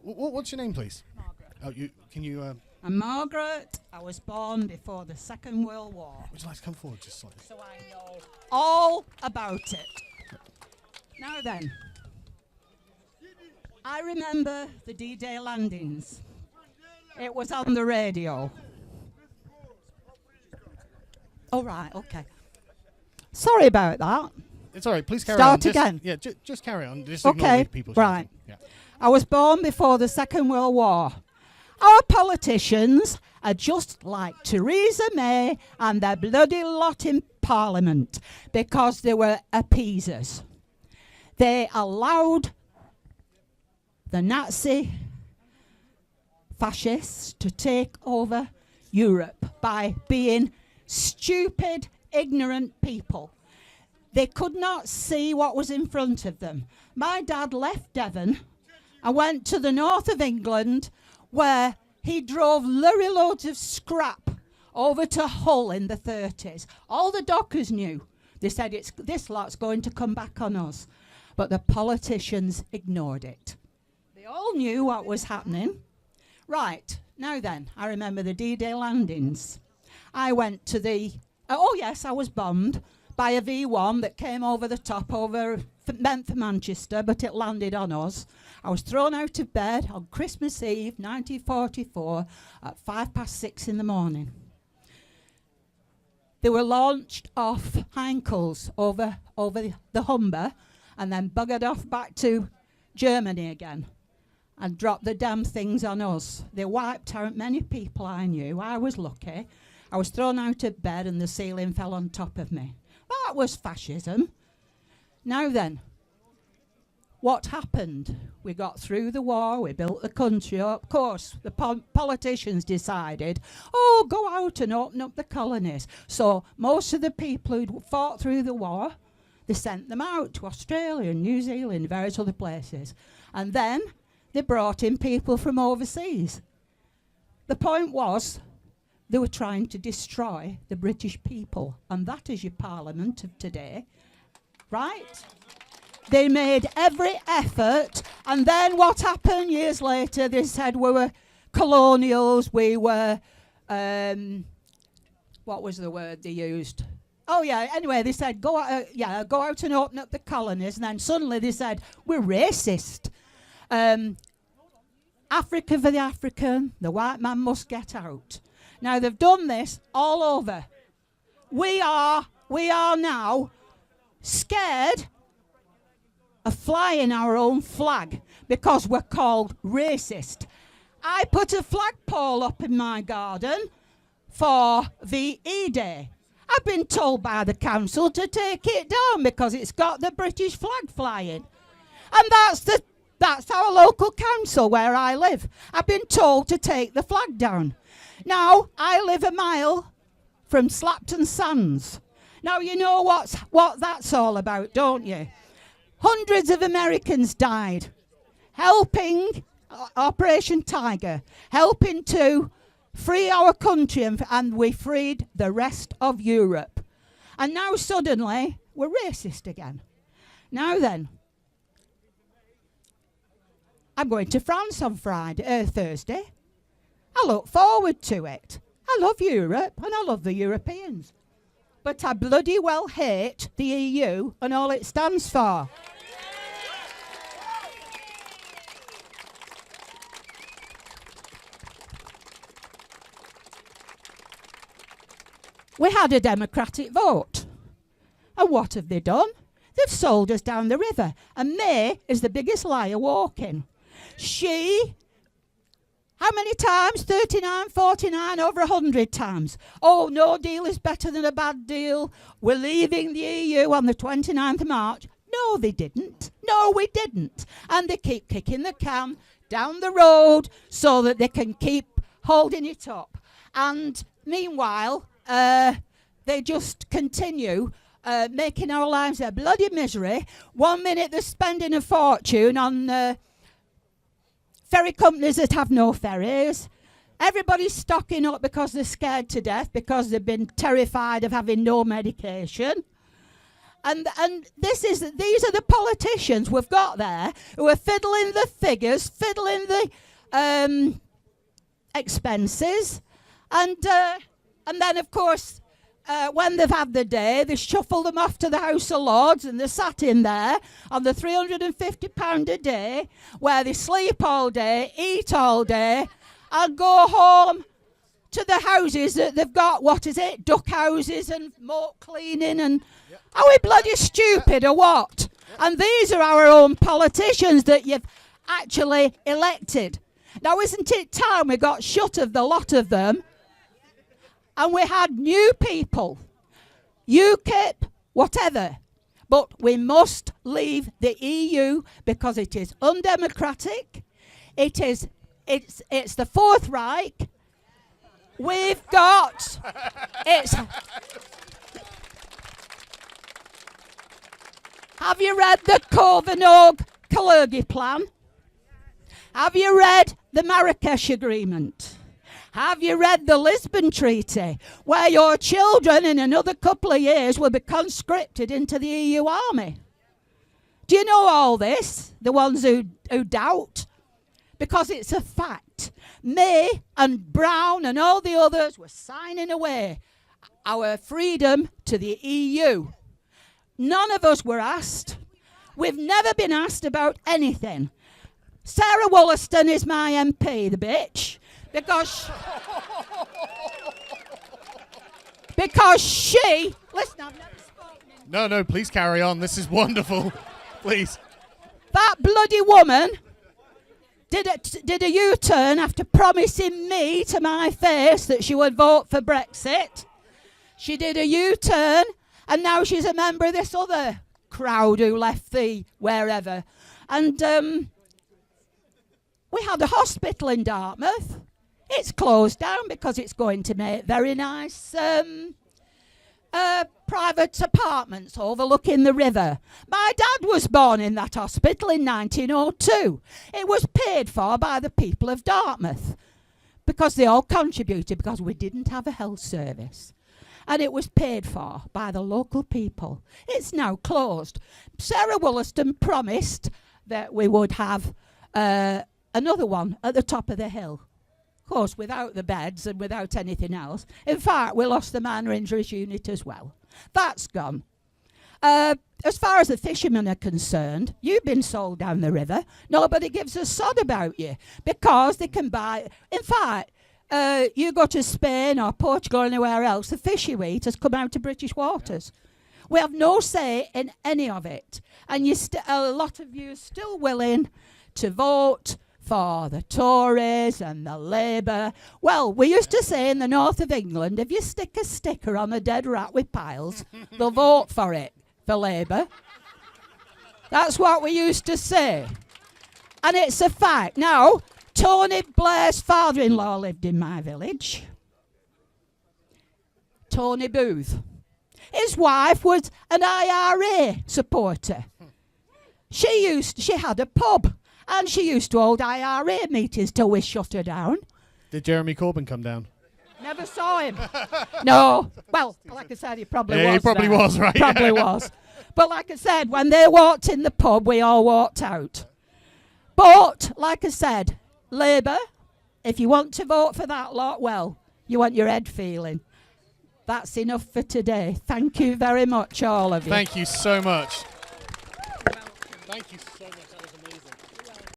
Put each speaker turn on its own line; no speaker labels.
What's your name, please?
Margaret.
Oh, can you?
I'm Margaret. I was born before the Second World War,
Would you like to come forward, just slightly?
so I know all about it. Now then, I remember the D-Day landings. It was on the radio. Oh, right, okay. Sorry about that.
It's all right. Please carry on.
Start again.
Yeah, just carry on. Just ignore
Okay,
the people
right.
shouting. Yeah.
I was born before the Second World War. Our politicians are just like Theresa May and their bloody lot in Parliament because they were appeasers. They allowed the Nazi fascists to take over Europe by being stupid, ignorant people. They could not see what was in front of them. My dad left Devon and went to the north of England, where he drove lorry loads of scrap over to Hull in the 30s. All the dockers knew. They said, this lot's going to come back on us. But the politicians ignored it. They all knew what was happening. Right, now then, I remember the D-Day landings. I went to I was bombed by a V1 that came over the top meant for Manchester, but it landed on us. I was thrown out of bed on Christmas Eve, 1944, at 6:05 in the morning. They were launched off Heinkel's over the Humber and then buggered off back to Germany again and dropped the damn things on us. They wiped out many people I knew. I was lucky. I was thrown out of bed and the ceiling fell on top of me. That was fascism. Now then, what happened? We got through the war, we built the country up. Of course, the politicians decided, go out and open up the colonies. So most of the people who'd fought through the war, they sent them out to Australia and New Zealand, various other places. And then they brought in people from overseas. The point was, they were trying to destroy the British people. And that is your parliament of today, right? They made every effort, and then what happened years later? They said we were colonials, we were, what was the word they used? Oh yeah, anyway, they said go out and open up the colonies, and then suddenly they said, we're racist. Africa for the African, the white man must get out. Now they've done this all over. We are now scared of flying our own flag because we're called racist. I put a flagpole up in my garden for VE Day. I've been told by the council to take it down because it's got the British flag flying. And that's our local council where I live. I've been told to take the flag down. Now, I live a mile from Slapton Sands. Now, you know what that's all about, don't you? Hundreds of Americans died helping Operation Tiger, helping to free our country, and we freed the rest of Europe. And now suddenly we're racist again. Now then, I'm going to France on Thursday. I look forward to it. I love Europe and I love the Europeans. But I bloody well hate the EU and all it stands for. We had a democratic vote. And what have they done? They've sold us down the river. And May is the biggest liar walking. How many times? 39, 49, over 100 times. Oh, no deal is better than a bad deal. We're leaving the EU on the 29th of March. No, they didn't. No, we didn't. And they keep kicking the can down the road so that they can keep holding it up. And meanwhile, they just continue making our lives a bloody misery. 1 minute they're spending a fortune on ferry companies that have no ferries. Everybody's stocking up because they're scared to death because they've been terrified of having no medication. And these are the politicians we've got there who are fiddling the figures, fiddling the expenses, and then of course when they've had the day, they shuffle them off to the House of Lords, and they're sat in there on the £350 a day, where they sleep all day, eat all day, and go home to the houses that they've got, duck houses and moat cleaning, and are we bloody stupid or what? And these are our own politicians that you've actually elected. Now, isn't it time we got shut of the lot of them and we had new people, UKIP, whatever? But we must leave the EU because it is undemocratic. It's the Fourth Reich. We've got Have you read the Covenant-Kalergi plan? Have you read the Marrakesh Agreement? Have you read the Lisbon Treaty, where your children in another couple of years will be conscripted into the EU army? Do you know all this, the ones who doubt? Because it's a fact. May and Brown and all the others were signing away our freedom to the EU. None of us were asked. We've never been asked about anything. Sarah Wollaston is my MP, the bitch, because she... Listen, I've never spoken.
No, please carry on. This is wonderful. Please.
That bloody woman did a U-turn after promising me to my face that she would vote for Brexit. She did a U-turn, and now she's a member of this other crowd who left the wherever. And we had a hospital in Dartmouth. It's closed down because it's going to make very nice private apartments overlooking the river. My dad was born in that hospital in 1902. It was paid for by the people of Dartmouth because they all contributed, because we didn't have a health service. And it was paid for by the local people. It's now closed. Sarah Wollaston promised that we would have another one at the top of the hill. Of course, without the beds and without anything else. In fact, we lost the minor injuries unit as well. That's gone. As far as the fishermen are concerned, you've been sold down the river. Nobody gives a sod about you because they can buy... In fact, you go to Spain or Portugal or anywhere else, the fish you eat has come out of British waters. We have no say in any of it. And a lot of you are still willing to vote for the Tories and the Labour. Well, we used to say in the north of England, if you stick a sticker on a dead rat with piles, they'll vote for it, for Labour. That's what we used to say. And it's a fact. Now, Tony Blair's father-in-law lived in my village. Tony Booth. His wife was an IRA supporter. She had a pub. And she used to hold IRA meetings till we shut her down.
Did Jeremy Corbyn come down?
Never saw him. No. Well, like I said, he probably was.
He probably
there.
was, right?
Probably was. But like I said, when they walked in the pub, we all walked out. But, like I said, Labour, if you want to vote for that lot, well, you want your head feeling. That's enough for today. Thank you very much, all of you.
Thank you so much. Thank you so much.